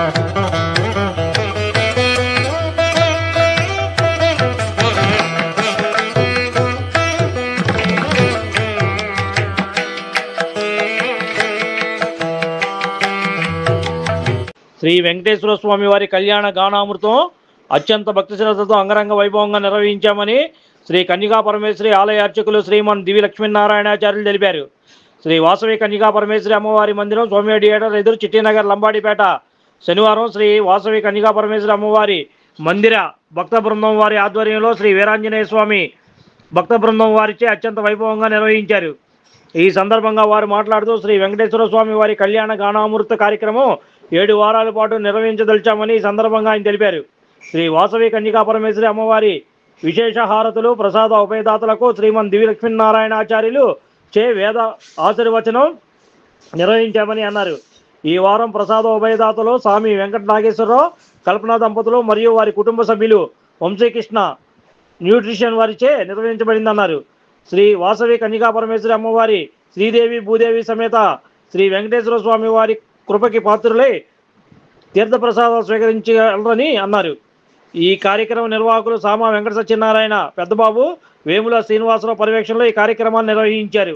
శ్రీ వెంకటేశ్వర స్వామి వారి కళ్యాణ గానామృతం అత్యంత భక్తి శ్రద్ధతో అంగరంగ వైభవంగా నిర్వహించామని శ్రీ కన్యకా పరమేశ్వరి ఆలయ అర్చకులు శ్రీమన్ దివి లక్ష్మీనారాయణాచార్యులు తెలిపారు. శ్రీ వాసవి కన్యకా పరమేశ్వరి అమ్మవారి మందిరం సౌమ్య థియేటర్ ఎదురు చిట్టినగర్ లంబాడిపేట శనివారం శ్రీ వాసవి కన్యకా పరమేశ్వరి అమ్మవారి మందిర భక్త బృందం వారి ఆధ్వర్యంలో శ్రీ వీరాంజనేయ స్వామి భక్త బృందం వారిచే అత్యంత వైభవంగా నిర్వహించారు. ఈ సందర్భంగా వారు మాట్లాడుతూ శ్రీ వెంకటేశ్వర స్వామి వారి కళ్యాణ గానామృత కార్యక్రమం 7 వారాల పాటు నిర్వహించదలిచామని ఈ సందర్భంగా ఆయన తెలిపారు. శ్రీ వాసవి కన్యకా పరమేశ్వరి అమ్మవారి విశేష హారతులు ప్రసాద ఉభయదాతలకు శ్రీమన్ దివి లక్ష్మీనారాయణాచార్యులు చే వేద ఆశీర్వచనం నిర్వహించామని అన్నారు. ఈ వారం ప్రసాద ఉభయదాతలు స్వామి వెంకట నాగేశ్వరరావు కల్పనా దంపతులు మరియు వారి కుటుంబ సభ్యులు వంశీకృష్ణ న్యూట్రిషన్ వారిచే నిర్వహించబడిందన్నారు. శ్రీ వాసవి కన్యకా పరమేశ్వరి అమ్మవారి శ్రీదేవి భూదేవి సమేత శ్రీ వెంకటేశ్వర స్వామి వారి కృపకి పాత్రులై తీర్థప్రసాదాలు స్వీకరించాలని అన్నారు. ఈ కార్యక్రమ నిర్వాహకులు సామా వెంకట సత్యనారాయణ పెద్దబాబు వేముల శ్రీనివాసరావు పర్యవేక్షణలో ఈ కార్యక్రమాన్ని నిర్వహించారు.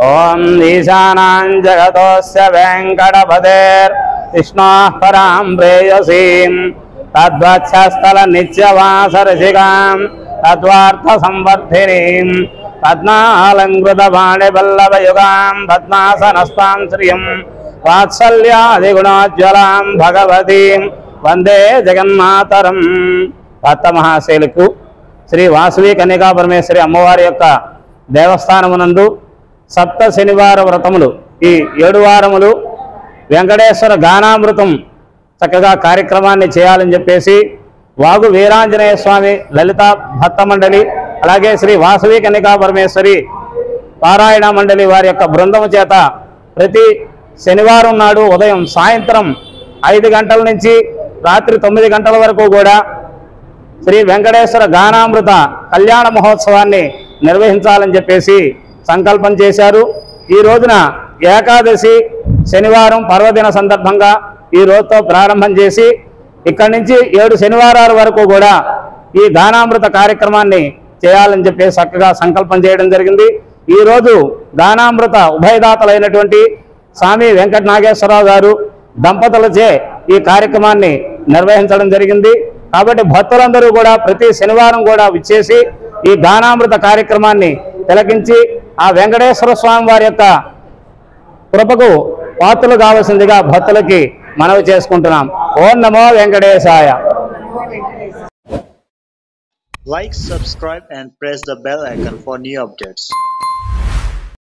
ओम ईशानां जगतोस्य वेंकटपतेर्विष्णोः परां प्रेयसीं तद्वत्सस्थल नित्यवासरसिकां तद्वार्थसंवर्धिनीं पद्मालङ्कृतवाणिवल्लभयुगां पद्मासनस्तां श्रियं वात्सल्यादिगुणोज्ज्वलां भगवतीं वंदे जगन्मातरं। భక్తమహాశైలకు శ్రీ వాసవి కన్యకా పరమేశ్వరి అమ్మవారి యొక్క దేవస్థానమునందు సప్త శనివార వ్రతములు ఈ 7 వారములు వెంకటేశ్వర గానామృతం చక్కగా కార్యక్రమాన్ని చేయాలని చెప్పేసి వాగు వీరాంజనేయ స్వామి లలిత భక్త మండలి అలాగే శ్రీ వాసవి కన్యకా పరమేశ్వరి పారాయణ మండలి వారి యొక్క బృందము చేత ప్రతి శనివారం నాడు ఉదయం సాయంత్రం 5 గంటల నుంచి రాత్రి 9 గంటల వరకు కూడా శ్రీ వెంకటేశ్వర గానామృత కళ్యాణ మహోత్సవాన్ని నిర్వహించాలని చెప్పేసి సంకల్పం చేశారు। ఈ రోజున ఏకాదశి శనివారం పర్వదిన సందర్భంగా ఈ రోజుతో ప్రారంభం చేసి ఇక్కడి నుంచి 7 శనివారాల వరకు కూడా ఈ గానామృత కార్యక్రమాన్ని చేయాలని చెప్పేసి చక్కగా సంకల్పం చేయడం జరిగింది। ఈ రోజు గానామృత ఉభయదాతలైనటువంటి స్వామి వెంకట నాగేశ్వరరావు గారు దంపతులచే ఈ కార్యక్రమాన్ని నిర్వహించడం జరిగింది। కాబట్టి భక్తులందరూ కూడా ప్రతి శనివారం కూడా విచ్చేసి ఈ గానామృత కార్యక్రమాన్ని తిలకించి ఆ వెంకటేశ్వర స్వామి వారి యొక్క కృపకు పాత్రలు కావాల్సిందిగా భక్తులకి మనవి చేసుకుంటున్నాం। ఓం నమో వెంకటేశాయ। Like, subscribe and press the bell icon for new updates.